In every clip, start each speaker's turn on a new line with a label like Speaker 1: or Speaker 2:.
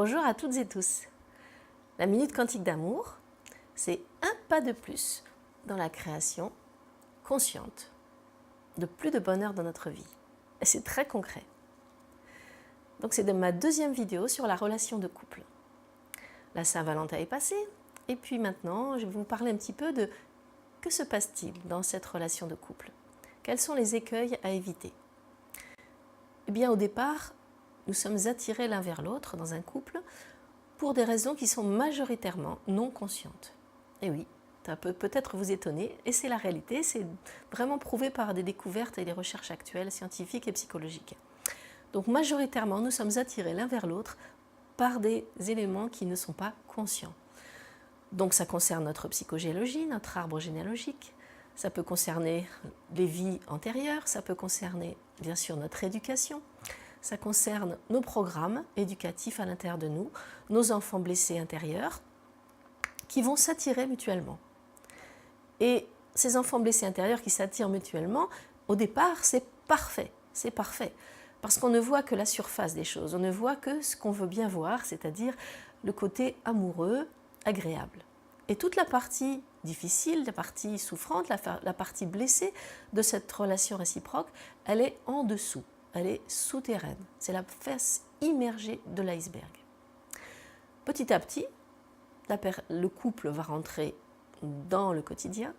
Speaker 1: Bonjour à toutes et tous. La Minute Quantique d'Amour, c'est un pas de plus dans la création consciente de plus de bonheur dans notre vie. Et c'est très concret. Donc c'est de ma deuxième vidéo sur la relation de couple. La Saint-Valentin est passée, et puis maintenant, je vais vous parler un petit peu de que se passe-t-il dans cette relation de couple? Quels sont les écueils à éviter? Eh bien, au départ, nous sommes attirés l'un vers l'autre dans un couple pour des raisons qui sont majoritairement non conscientes. Et oui, ça peut peut-être vous étonner, et c'est la réalité, c'est vraiment prouvé par des découvertes et des recherches actuelles, scientifiques et psychologiques. Donc majoritairement, nous sommes attirés l'un vers l'autre par des éléments qui ne sont pas conscients. Donc ça concerne notre psychogéologie, notre arbre généalogique, ça peut concerner les vies antérieures, ça peut concerner bien sûr notre éducation, ça concerne nos programmes éducatifs à l'intérieur de nous, nos enfants blessés intérieurs, qui vont s'attirer mutuellement. Et ces enfants blessés intérieurs qui s'attirent mutuellement, au départ, c'est parfait, parce qu'on ne voit que la surface des choses, on ne voit que ce qu'on veut bien voir, c'est-à-dire le côté amoureux, agréable. Et toute la partie difficile, la partie souffrante, la partie blessée de cette relation réciproque, elle est en dessous, elle est souterraine. C'est la face immergée de l'iceberg. Petit à petit, le couple va rentrer dans le quotidien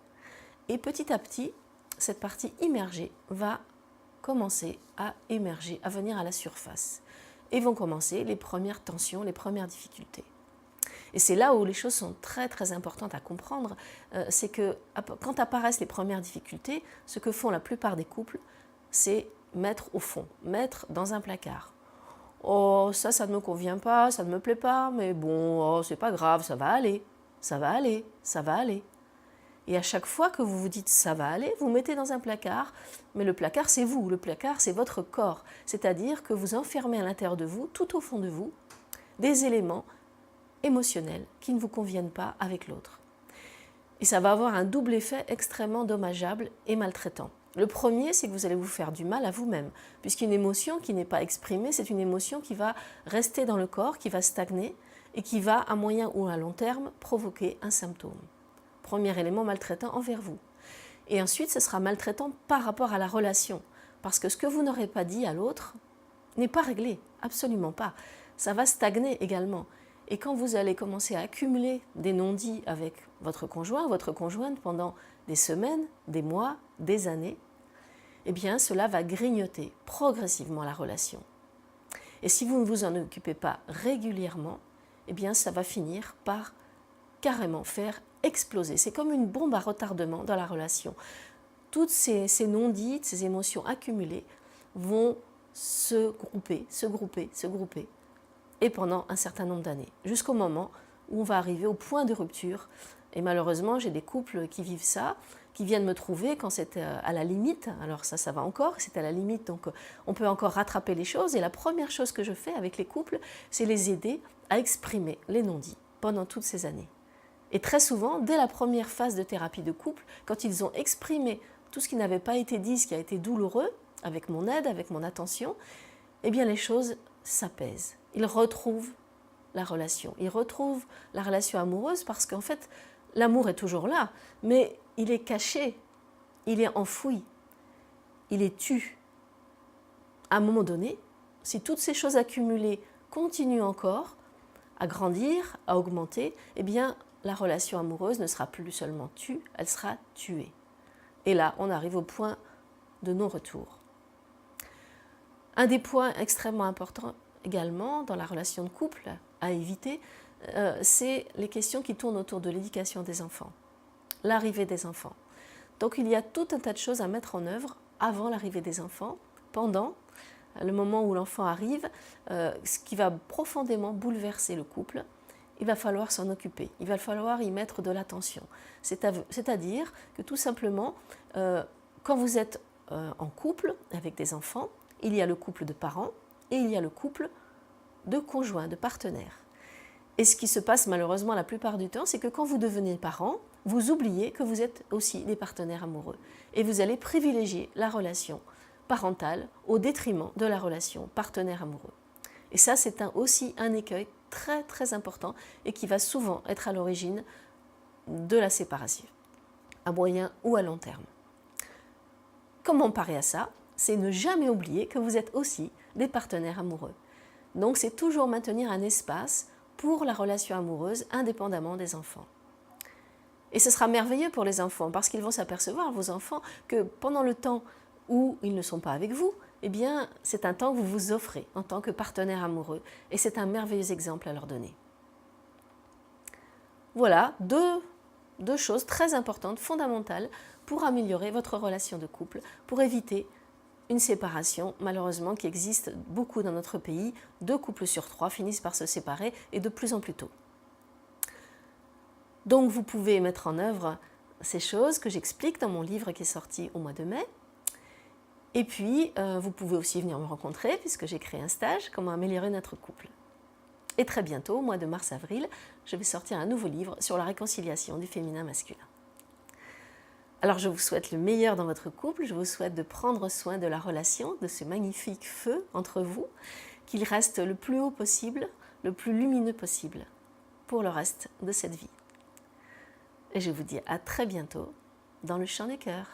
Speaker 1: et petit à petit, cette partie immergée va commencer à émerger, à venir à la surface. Et vont commencer les premières tensions, les premières difficultés. Et c'est là où les choses sont très très importantes à comprendre, c'est que quand apparaissent les premières difficultés, ce que font la plupart des couples, c'est mettre au fond, mettre dans un placard. Oh, ça ne me convient pas, ça ne me plaît pas, mais bon, oh, c'est pas grave, ça va aller, ça va aller, ça va aller. Et à chaque fois que vous vous dites ça va aller, vous mettez dans un placard, mais le placard c'est vous, le placard c'est votre corps, c'est-à-dire que vous enfermez à l'intérieur de vous, tout au fond de vous, des éléments émotionnels qui ne vous conviennent pas avec l'autre. Et ça va avoir un double effet extrêmement dommageable et maltraitant. Le premier, c'est que vous allez vous faire du mal à vous-même, puisqu'une émotion qui n'est pas exprimée, c'est une émotion qui va rester dans le corps, qui va stagner et qui va, à moyen ou à long terme, provoquer un symptôme. Premier élément maltraitant envers vous. Et ensuite, ce sera maltraitant par rapport à la relation, parce que ce que vous n'aurez pas dit à l'autre n'est pas réglé, absolument pas. Ça va stagner également. Et quand vous allez commencer à accumuler des non-dits avec votre conjoint, votre conjointe pendant des semaines, des mois, des années, eh bien cela va grignoter progressivement la relation. Et si vous ne vous en occupez pas régulièrement, eh bien ça va finir par carrément faire exploser. C'est comme une bombe à retardement dans la relation. Toutes ces non-dits, ces émotions accumulées vont se grouper, et pendant un certain nombre d'années, jusqu'au moment où on va arriver au point de rupture. Et malheureusement, j'ai des couples qui vivent ça, qui viennent me trouver quand c'est à la limite. Alors ça va encore, c'est à la limite, donc on peut encore rattraper les choses. Et la première chose que je fais avec les couples, c'est les aider à exprimer les non-dits pendant toutes ces années. Et très souvent, dès la première phase de thérapie de couple, quand ils ont exprimé tout ce qui n'avait pas été dit, ce qui a été douloureux, avec mon aide, avec mon attention, eh bien les choses s'apaisent. Ils retrouvent la relation. Ils retrouvent la relation amoureuse parce qu'en fait, l'amour est toujours là, mais il est caché, il est enfoui, il est tu. À un moment donné, si toutes ces choses accumulées continuent encore à grandir, à augmenter, eh bien, la relation amoureuse ne sera plus seulement tue, elle sera tuée. Et là, on arrive au point de non-retour. Un des points extrêmement importants également dans la relation de couple à éviter, c'est les questions qui tournent autour de l'éducation des enfants, l'arrivée des enfants. Donc il y a tout un tas de choses à mettre en œuvre avant l'arrivée des enfants, pendant le moment où l'enfant arrive, ce qui va profondément bouleverser le couple. Il va falloir s'en occuper, il va falloir y mettre de l'attention. C'est-à-dire que tout simplement, quand vous êtes en couple avec des enfants, il y a le couple de parents et il y a le couple de conjoints, de partenaires. Et ce qui se passe malheureusement la plupart du temps, c'est que quand vous devenez parents, vous oubliez que vous êtes aussi des partenaires amoureux. Et vous allez privilégier la relation parentale au détriment de la relation partenaire amoureux. Et ça, c'est aussi un écueil très très important et qui va souvent être à l'origine de la séparation, à moyen ou à long terme. Comment parer à ça? C'est ne jamais oublier que vous êtes aussi des partenaires amoureux. Donc c'est toujours maintenir un espace pour la relation amoureuse indépendamment des enfants. Et ce sera merveilleux pour les enfants parce qu'ils vont s'apercevoir, vos enfants, que pendant le temps où ils ne sont pas avec vous, eh bien, c'est un temps que vous vous offrez en tant que partenaire amoureux. Et c'est un merveilleux exemple à leur donner. Voilà deux choses très importantes, fondamentales, pour améliorer votre relation de couple, pour éviter une séparation, malheureusement, qui existe beaucoup dans notre pays. 2 couples sur 3 finissent par se séparer et de plus en plus tôt. Donc vous pouvez mettre en œuvre ces choses que j'explique dans mon livre qui est sorti au mois de mai. Et puis, vous pouvez aussi venir me rencontrer puisque j'ai créé un stage, comment améliorer notre couple. Et très bientôt, au mois de mars-avril, je vais sortir un nouveau livre sur la réconciliation du féminin-masculin. Alors je vous souhaite le meilleur dans votre couple, je vous souhaite de prendre soin de la relation, de ce magnifique feu entre vous, qu'il reste le plus haut possible, le plus lumineux possible pour le reste de cette vie. Et je vous dis à très bientôt dans le chant des cœurs.